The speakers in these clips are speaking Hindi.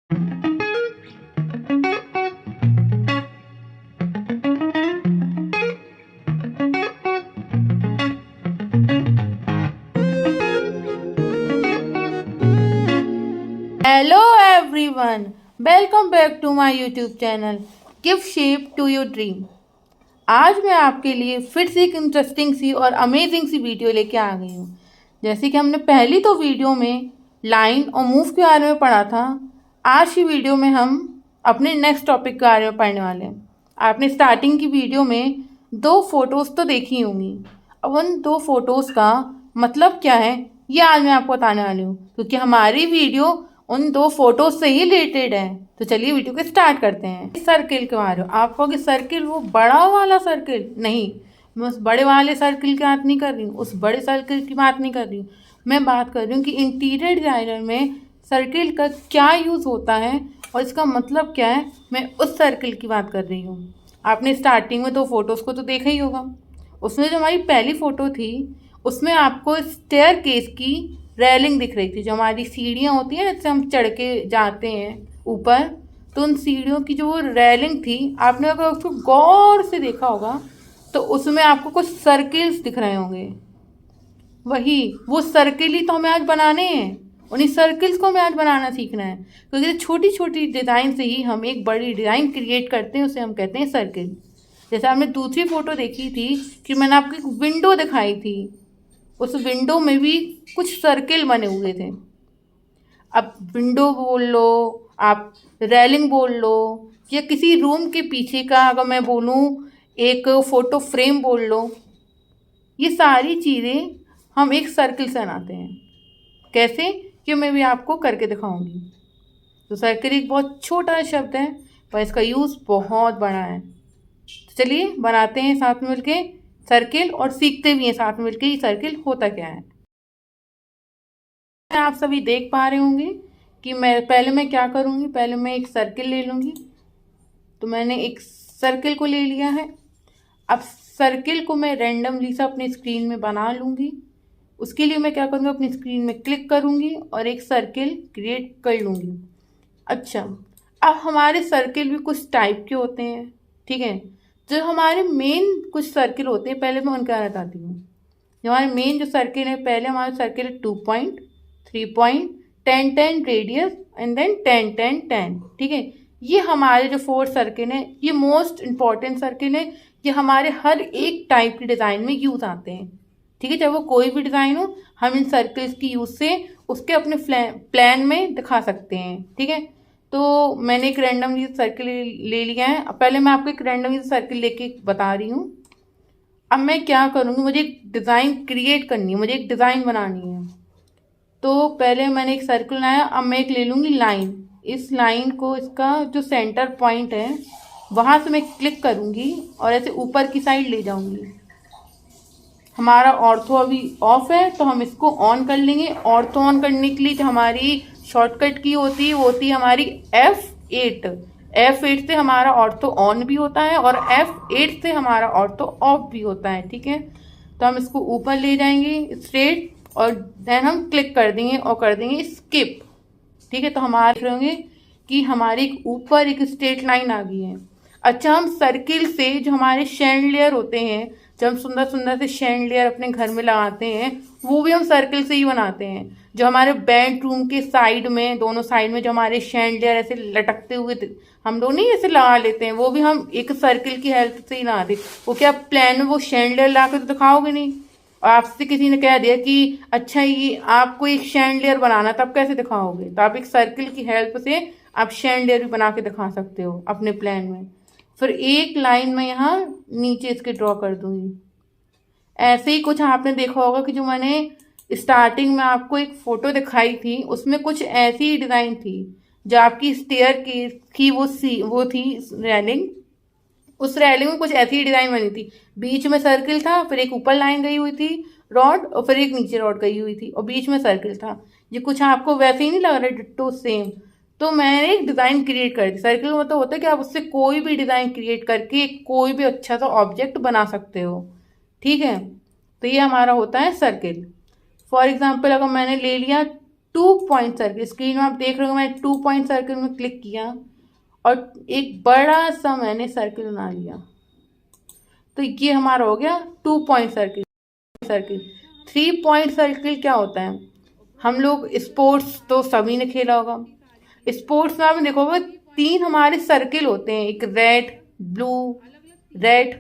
Hello everyone, welcome back to my YouTube channel give shape to your dream. आज मैं आपके लिए फिर से एक इंटरेस्टिंग सी और अमेजिंग सी वीडियो लेके आ गई हूँ। जैसे कि हमने पहली तो वीडियो में लाइन और मूव के बारे में पढ़ा था, आज की वीडियो में हम अपने नेक्स्ट टॉपिक के बारे में पढ़ने वाले हैं। आपने स्टार्टिंग की वीडियो में दो फोटोज़ तो देखी होंगी। अब उन दो फोटोज़ का मतलब क्या है ये आज मैं आपको बताने वाली हूँ, क्योंकि हमारी वीडियो उन दो फोटो से ही रिलेटेड है। तो चलिए वीडियो को स्टार्ट करते हैं। सर्किल के बारे में आप कहोगे सर्किल वो बड़ा वाला सर्किल? नहीं, मैं उस बड़े वाले सर्किल की बात नहीं कर रही हूँ, उस बड़े सर्किल की बात नहीं कर रही हूँ। मैं बात कर रही हूँ कि इंटीरियर डिज़ाइनर में सर्किल का क्या यूज़ होता है और इसका मतलब क्या है। मैं उस सर्किल की बात कर रही हूँ। आपने स्टार्टिंग में दो फोटोज़ को तो देखा ही होगा। उसमें जो हमारी पहली फ़ोटो थी उसमें आपको स्टेयर केस की रेलिंग दिख रही थी। जो हमारी सीढ़ियाँ होती हैं जैसे हम चढ़ के जाते हैं ऊपर, तो उन सीढ़ियों की जो रेलिंग थी, आपने अगर उसको गौर से देखा होगा तो उसमें आपको कुछ सर्किल्स दिख रहे होंगे। वही वो सर्किल ही तो हमें आज बनाने हैं। उन्हीं सर्किल्स को हमें आज बनाना सीखना है, क्योंकि छोटी छोटी डिज़ाइन से ही हम एक बड़ी डिज़ाइन क्रिएट करते हैं, उसे हम कहते हैं सर्किल। जैसे आपने दूसरी फोटो देखी थी कि मैंने आपको एक विंडो दिखाई थी, उस विंडो में भी कुछ सर्किल बने हुए थे। अब विंडो बोल लो, आप रेलिंग बोल लो, या किसी रूम के पीछे का अगर मैं बोलूँ एक फ़ोटो फ्रेम बोल लो, ये सारी चीज़ें हम एक सर्किल से बनाते हैं। कैसे, कि मैं भी आपको करके दिखाऊंगी। तो सर्किल एक बहुत छोटा शब्द है पर इसका यूज़ बहुत बड़ा है। तो चलिए बनाते हैं साथ में मिलके सर्किल और सीखते भी हैं साथ में मिलके ये सर्किल होता क्या है। आप सभी देख पा रहे होंगे कि मैं क्या करूँगी। पहले मैं एक सर्किल ले लूँगी। तो मैंने एक सर्किल को ले लिया है। अब सर्किल को मैं रैंडमली सा अपनी स्क्रीन में बना लूँगी। उसके लिए मैं क्या करूँगी, अपनी स्क्रीन में क्लिक करूँगी और एक सर्किल क्रिएट कर लूँगी। अच्छा, अब हमारे सर्किल भी कुछ टाइप के होते हैं, ठीक है। जो हमारे मेन कुछ सर्किल होते हैं, पहले मैं उनका बताती हूँ। जो हमारे मेन जो सर्किल है, पहले हमारा सर्किल है 2 point, 3 point, 10 10 radius and then 10 10 10, ठीक है। ये हमारे जो 4 सर्किल हैं, ये मोस्ट इंपॉर्टेंट सर्किल है। ये हमारे हर एक टाइप की डिज़ाइन में यूज़ आते हैं, ठीक है। चाहे वो कोई भी डिज़ाइन हो, हम इन सर्किल्स की यूज़ से उसके अपने प्लान में दिखा सकते हैं, ठीक है। तो मैंने एक रैंडम सर्किल ले लिया है। अब पहले मैं आपको एक रैंडम सर्किल लेके बता रही हूँ। अब मैं क्या करूँगी, मुझे एक डिज़ाइन क्रिएट करनी है, मुझे एक डिज़ाइन बनानी है। तो पहले मैंने एक सर्कल बनाया, अब मैं एक ले लूँगी लाइन। इस लाइन को, इसका जो सेंटर पॉइंट है वहाँ से मैं क्लिक करूँगी और ऐसे ऊपर की साइड ले जाऊँगी। हमारा ऑर्थो अभी ऑफ है तो हम इसको ऑन कर लेंगे। ऑर्थो ऑन करने के लिए जो हमारी शॉर्टकट की होती है वो होती है हमारी F8। F8 से हमारा ऑर्थो ऑन भी होता है और F8 से हमारा ऑर्थो ऑफ भी होता है, ठीक है। तो हम इसको ऊपर ले जाएंगे स्ट्रेट और देन हम क्लिक कर देंगे और कर देंगे स्किप, ठीक है। तो हमारे देख रहे होंगे कि हमारी ऊपर एक स्ट्रेट लाइन आ गई है। अच्छा, हम सर्किल से जो हमारे शैंडलियर होते हैं, जब हम सुंदर सुंदर से शैंडलियर अपने घर में लगाते हैं, वो भी हम सर्किल से ही बनाते हैं। जो हमारे बेडरूम के साइड में, दोनों साइड में जो हमारे शैंडलियर ऐसे लटकते हुए हम लोग नहीं ऐसे लगा लेते हैं, वो भी हम एक सर्किल की हेल्प से ही लगाते। वो क्या प्लान में वो शैंडलियर ला के तो दिखाओगे नहीं। और आपसे किसी ने कह दिया कि अच्छा ये आपको एक शैंडलियर बनाना, तब कैसे दिखाओगे? तो आप एक सर्किल की हेल्प से आप शैंडलियर भी बना के दिखा सकते हो अपने प्लान में। फिर एक लाइन में यहाँ नीचे इसके ड्रॉ कर दूंगी। ऐसे ही कुछ आपने देखा होगा कि जो मैंने स्टार्टिंग में आपको एक फ़ोटो दिखाई थी, उसमें कुछ ऐसी ही डिज़ाइन थी। जो आपकी स्टेयर की वो थी रेलिंग। उस रेलिंग में कुछ ऐसी ही डिज़ाइन बनी थी। बीच में सर्किल था, फिर एक ऊपर लाइन गई हुई थी रॉड, और फिर एक नीचे रॉड गई हुई थी और बीच में सर्किल था। ये कुछ आपको वैसे ही नहीं लग रहा डिट्टो सेम? तो मैंने एक डिज़ाइन क्रिएट कर दी। सर्किल में तो होता है कि आप उससे कोई भी डिज़ाइन क्रिएट करके कोई भी अच्छा सा ऑब्जेक्ट बना सकते हो, ठीक है। तो ये हमारा होता है सर्किल। फॉर एग्जाम्पल अगर मैंने ले लिया 2 पॉइंट सर्किल, स्क्रीन में आप देख रहे हो मैं 2 पॉइंट सर्किल में क्लिक किया और एक बड़ा सा मैंने सर्किल बना लिया। तो ये हमारा हो गया 2 पॉइंट सर्किल। 3 पॉइंट सर्किल क्या होता है? हम लोग स्पोर्ट्स तो सभी ने खेला होगा। स्पोर्ट्स में आप देखोगे 3 हमारे सर्किल होते हैं, एक रेड, ब्लू, रेड।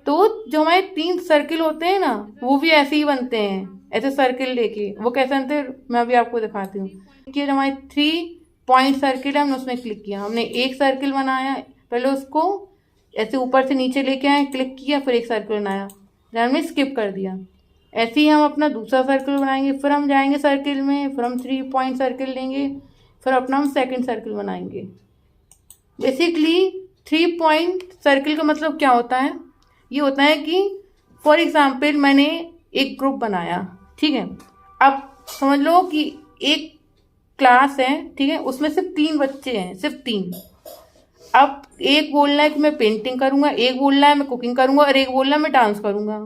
तो जो हमारे 3 सर्किल होते हैं ना, वो भी ऐसे ही बनते हैं, ऐसे सर्किल लेके। वो कैसे बनते हैं मैं अभी आपको दिखाती हूँ। कि हमारे 3 पॉइंट सर्किल है, हमने उसमें क्लिक किया, हमने एक सर्किल बनाया, पहले उसको ऐसे ऊपर से नीचे लेके आए, क्लिक किया, फिर एक सर्किल बनाया, हमने स्किप कर दिया। ऐसे ही हम अपना दूसरा सर्किल बनाएंगे, फिर हम जाएंगे सर्किल में, फिर हम 3 पॉइंट सर्किल लेंगे, फिर अपना हम सेकंड सर्किल बनाएंगे। बेसिकली 3 पॉइंट सर्किल का मतलब क्या होता है? ये होता है कि फॉर एग्जाम्पल मैंने एक ग्रुप बनाया, ठीक है। अब समझ लो कि एक क्लास है, ठीक है, उसमें सिर्फ 3 बच्चे हैं, सिर्फ 3। अब एक बोल रहा है कि मैं पेंटिंग करूंगा, एक बोल रहा है मैं कुकिंग करूंगा, और एक बोल रहा है मैं डांस करूंगा।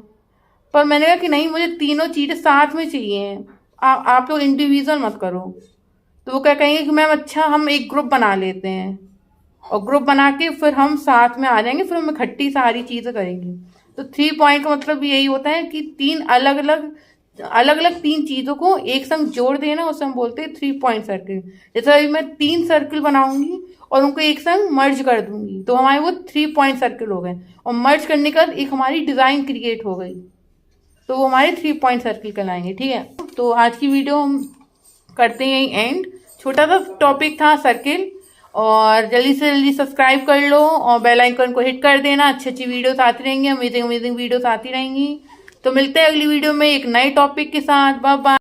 पर मैंने कहा कि नहीं, मुझे तीनों चीज़ें साथ में चाहिए, आप लोग इंडिविजुअल मत करो। तो वो क्या कहेंगे कि मैम अच्छा हम एक ग्रुप बना लेते हैं, और ग्रुप बना के फिर हम साथ में आ जाएंगे, फिर हम इकट्ठी सारी चीज़ें करेंगे। तो 3 पॉइंट का मतलब यही होता है कि 3 अलग अलग 3 चीज़ों को एक संग जोड़ देना, उसे हम बोलते हैं 3 पॉइंट सर्किल। जैसे अभी मैं 3 सर्किल बनाऊंगी और उनको एक संग मर्ज कर दूंगी, तो हमारे वो 3 पॉइंट सर्किल हो गए, और मर्ज करने के बाद एक हमारी डिज़ाइन क्रिएट हो गई, तो वो हमारे 3 पॉइंट सर्किल कहलाएंगे, ठीक है। तो आज की वीडियो हम करते हैं यहीं एंड। छोटा सा टॉपिक था सर्किल, और जल्दी से जल्दी सब्सक्राइब कर लो और बेल आइकन को हिट कर देना। अच्छी अच्छी वीडियोस आती रहेंगी, अमेजिंग वीडियोस आती रहेंगी। तो मिलते हैं अगली वीडियो में एक नए टॉपिक के साथ। Bye bye.